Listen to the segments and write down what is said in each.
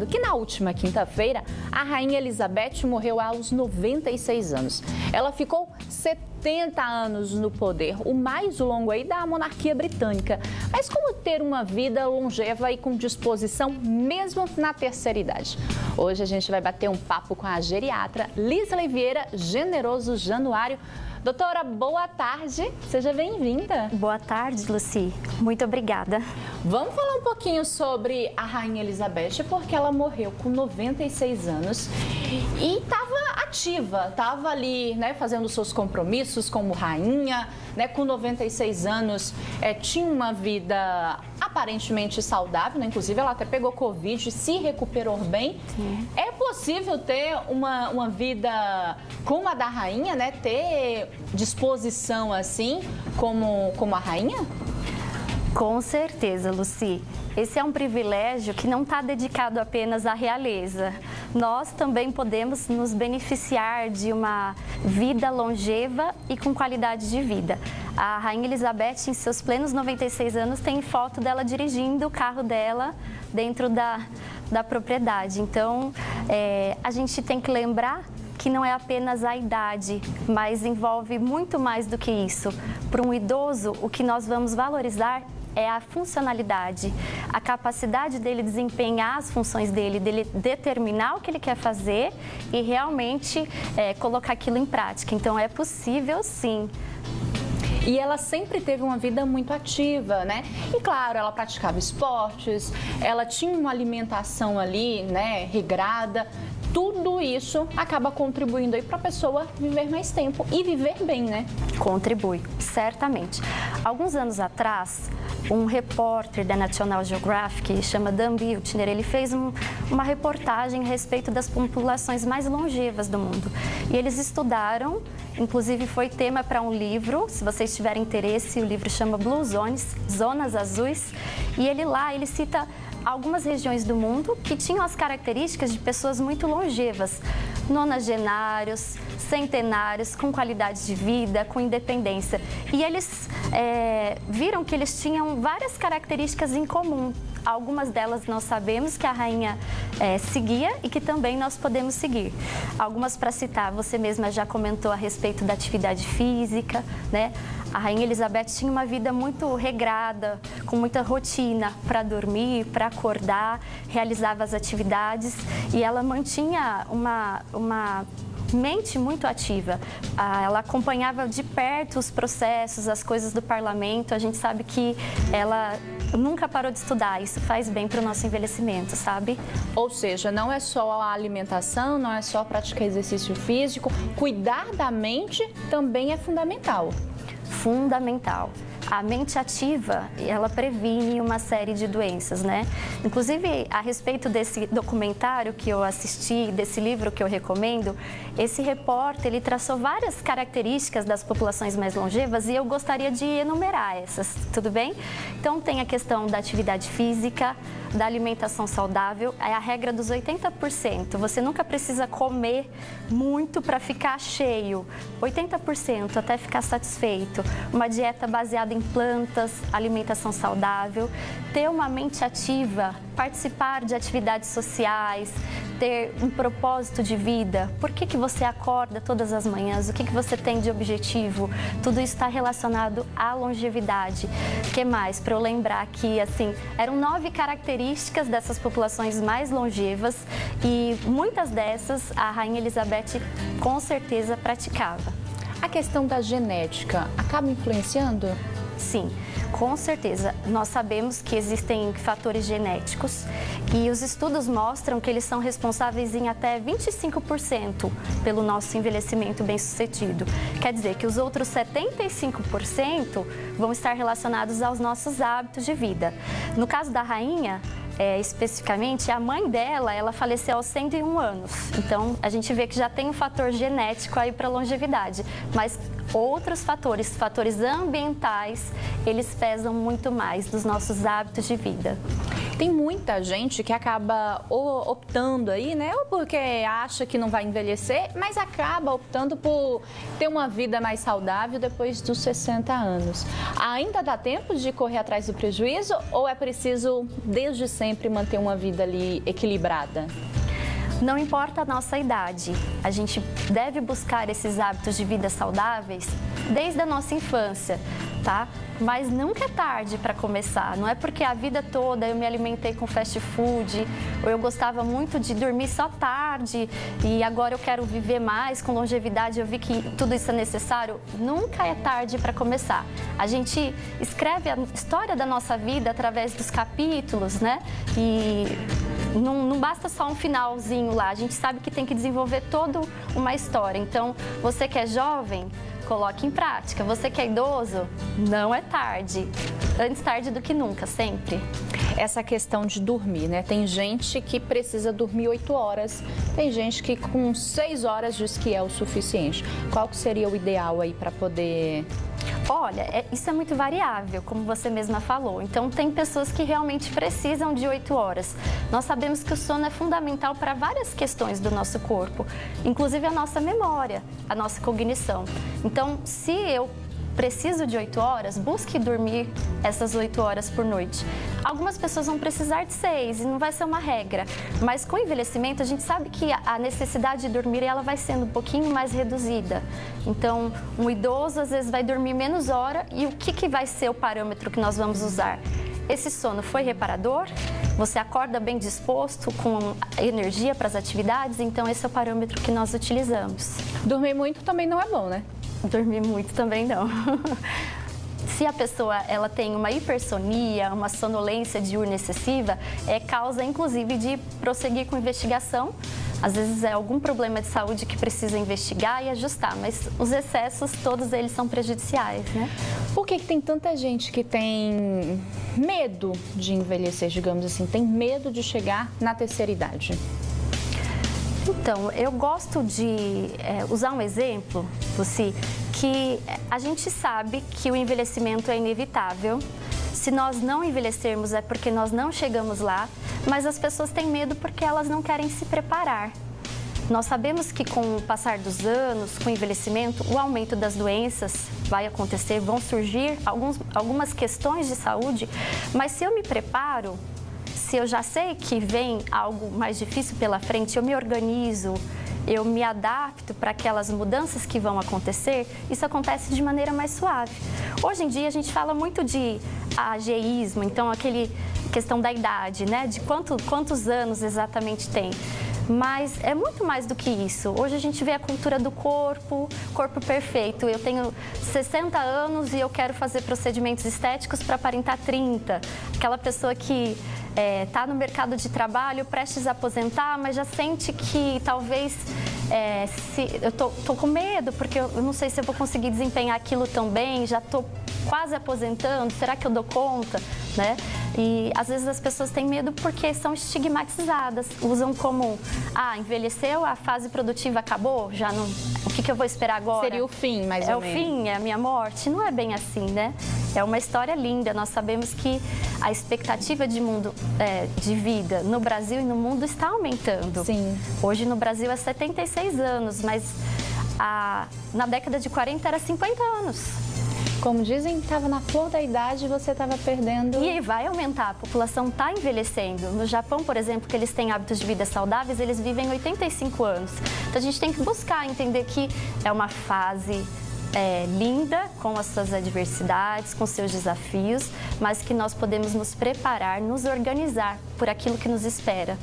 Que na última quinta-feira, a Rainha Elizabeth morreu aos 96 anos. Ela ficou 70 anos no poder, o mais longo aí da monarquia britânica. Mas como ter uma vida longeva e com disposição mesmo na terceira idade? Hoje a gente vai bater um papo com a geriatra Lisley Vieira Generoso Januário. Doutora, boa tarde, seja bem-vinda. Boa tarde, Lucy. Muito obrigada. Vamos falar um pouquinho sobre a Rainha Elizabeth, porque ela morreu com 96 anos e estava ativa, estava ali, né, fazendo seus compromissos como rainha, né, com 96 anos, tinha uma vida aparentemente saudável, né? Inclusive ela até pegou Covid, se recuperou bem. Sim. É possível ter uma vida como a da rainha, né, ter disposição assim como a rainha? Com certeza, Lucy. Esse é um privilégio que não está dedicado apenas à realeza. Nós também podemos nos beneficiar de uma vida longeva e com qualidade de vida. A Rainha Elizabeth, em seus plenos 96 anos, tem foto dela dirigindo o carro dela dentro da propriedade. Então, a gente tem que lembrar que não é apenas a idade, mas envolve muito mais do que isso. Para um idoso, o que nós vamos valorizar é a funcionalidade, a capacidade dele desempenhar as funções dele determinar o que ele quer fazer e realmente colocar aquilo em prática. Então, é possível, sim. E ela sempre teve uma vida muito ativa, né? E claro, ela praticava esportes, ela tinha uma alimentação ali, né, regrada. Tudo isso acaba contribuindo aí para a pessoa viver mais tempo e viver bem, né? Contribui, certamente. Alguns anos atrás, um repórter da National Geographic, chama Dan Biltner, ele fez uma reportagem a respeito das populações mais longevas do mundo. E eles estudaram, inclusive foi tema para um livro, se vocês tiverem interesse, o livro chama Blue Zones, Zonas Azuis, e ele cita algumas regiões do mundo que tinham as características de pessoas muito longevas, nonagenários, centenários, com qualidade de vida, com independência. E eles viram que eles tinham várias características em comum. Algumas delas nós sabemos que a rainha seguia e que também nós podemos seguir. Algumas para citar, você mesma já comentou a respeito da atividade física, né? A Rainha Elizabeth tinha uma vida muito regrada, com muita rotina para dormir, para acordar, realizava as atividades e ela mantinha uma mente muito ativa. Ela acompanhava de perto os processos, as coisas do parlamento. A gente sabe que ela nunca parou de estudar. Isso faz bem para o nosso envelhecimento, sabe? Ou seja, não é só a alimentação, não é só praticar exercício físico. Cuidar da mente também é fundamental. Fundamental. A mente ativa, ela previne uma série de doenças, né? Inclusive, a respeito desse documentário que eu assisti, desse livro que eu recomendo, esse repórter, ele traçou várias características das populações mais longevas e eu gostaria de enumerar essas, tudo bem? Então, tem a questão da atividade física, da alimentação saudável, é a regra dos 80%. Você nunca precisa comer muito para ficar cheio, 80% até ficar satisfeito. Uma dieta baseada em plantas, alimentação saudável, ter uma mente ativa, participar de atividades sociais, ter um propósito de vida. Por que você acorda todas as manhãs? O que você tem de objetivo? Tudo isso está relacionado à longevidade. O que mais? Para eu lembrar que, assim, eram 9 características dessas populações mais longevas e muitas dessas a Rainha Elizabeth com certeza praticava. A questão da genética acaba influenciando? Sim, com certeza. Nós sabemos que existem fatores genéticos e os estudos mostram que eles são responsáveis em até 25% pelo nosso envelhecimento bem-sucedido. Quer dizer que os outros 75% vão estar relacionados aos nossos hábitos de vida. No caso da rainha, especificamente, a mãe dela, ela faleceu aos 101 anos. Então, a gente vê que já tem um fator genético aí para longevidade. Mas outros fatores, fatores ambientais, eles pesam muito mais nos nossos hábitos de vida. Tem muita gente que acaba optando aí, né? Ou porque acha que não vai envelhecer, mas acaba optando por ter uma vida mais saudável depois dos 60 anos. Ainda dá tempo de correr atrás do prejuízo ou é preciso, desde sempre, manter uma vida ali equilibrada? Não importa a nossa idade, a gente deve buscar esses hábitos de vida saudáveis desde a nossa infância, tá? Mas nunca é tarde para começar. Não é porque a vida toda eu me alimentei com fast food, ou eu gostava muito de dormir só tarde e agora eu quero viver mais com longevidade, eu vi que tudo isso é necessário. Nunca é tarde para começar. A gente escreve a história da nossa vida através dos capítulos, né? E não basta só um finalzinho lá, a gente sabe que tem que desenvolver toda uma história. Então, você que é jovem, coloque em prática. Você que é idoso, não é tarde. Antes tarde do que nunca, sempre. Essa questão de dormir, né? Tem gente que precisa dormir 8 horas, tem gente que com 6 horas diz que é o suficiente. Qual que seria o ideal aí para poder... Olha, isso é muito variável, como você mesma falou. Então, tem pessoas que realmente precisam de 8 horas. Nós sabemos que o sono é fundamental para várias questões do nosso corpo, inclusive a nossa memória, a nossa cognição. Então, se eu preciso de 8 horas, busque dormir essas 8 horas por noite. Algumas pessoas vão precisar de 6 e não vai ser uma regra, mas com o envelhecimento a gente sabe que a necessidade de dormir ela vai sendo um pouquinho mais reduzida. Então, um idoso às vezes vai dormir menos hora e o que vai ser o parâmetro que nós vamos usar? Esse sono foi reparador? Você acorda bem disposto, com energia para as atividades? Então, esse é o parâmetro que nós utilizamos. Dormir muito também não é bom, né? Dormir muito também não. Se a pessoa ela tem uma hipersonia, uma sonolência diurna excessiva, é causa inclusive de prosseguir com investigação. Às vezes é algum problema de saúde que precisa investigar e ajustar, mas os excessos, todos eles são prejudiciais, né? Por que tem tanta gente que tem medo de envelhecer, digamos assim, tem medo de chegar na terceira idade? Então, eu gosto de usar um exemplo, Lucy, que a gente sabe que o envelhecimento é inevitável. Se nós não envelhecermos é porque nós não chegamos lá, mas as pessoas têm medo porque elas não querem se preparar. Nós sabemos que com o passar dos anos, com o envelhecimento, o aumento das doenças vai acontecer, vão surgir algumas questões de saúde, mas se eu me preparo, se eu já sei que vem algo mais difícil pela frente, eu me organizo, eu me adapto para aquelas mudanças que vão acontecer, isso acontece de maneira mais suave. Hoje em dia a gente fala muito de ageísmo, então aquele questão da idade, né? De quantos anos exatamente tem. Mas é muito mais do que isso. Hoje a gente vê a cultura do corpo perfeito. Eu tenho 60 anos e eu quero fazer procedimentos estéticos para aparentar 30. Aquela pessoa que está no mercado de trabalho, prestes a aposentar, mas já sente que talvez eu tô com medo, porque eu não sei se eu vou conseguir desempenhar aquilo tão bem, já estou quase aposentando, será que eu dou conta, né? E às vezes as pessoas têm medo porque são estigmatizadas, usam como, envelheceu, a fase produtiva acabou, já não, o que eu vou esperar agora? Seria o fim, mais ou menos. É o fim, é a minha morte? Não é bem assim, né? É uma história linda, nós sabemos que a expectativa de vida no Brasil e no mundo está aumentando. Sim. Hoje no Brasil é 76 anos, mas na década de 40 era 50 anos. Como dizem, estava na flor da idade e você estava perdendo... E vai aumentar, a população está envelhecendo. No Japão, por exemplo, que eles têm hábitos de vida saudáveis, eles vivem 85 anos. Então a gente tem que buscar entender que é uma fase linda, com as suas adversidades, com seus desafios, mas que nós podemos nos preparar, nos organizar por aquilo que nos espera,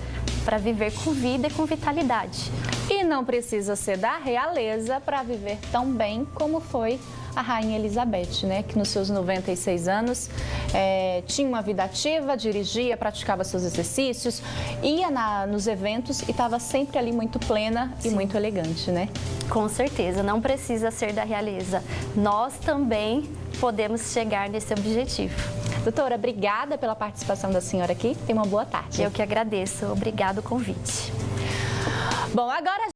para viver com vida e com vitalidade. E não precisa ser da realeza para viver tão bem como foi a Rainha Elizabeth, né? Que nos seus 96 anos tinha uma vida ativa, dirigia, praticava seus exercícios, ia nos eventos e estava sempre ali muito plena e muito elegante, né? Com certeza, não precisa ser da realeza. Nós também podemos chegar nesse objetivo. Doutora, obrigada pela participação da senhora aqui. Tenha uma boa tarde. Eu que agradeço. Obrigado o convite. Bom, agora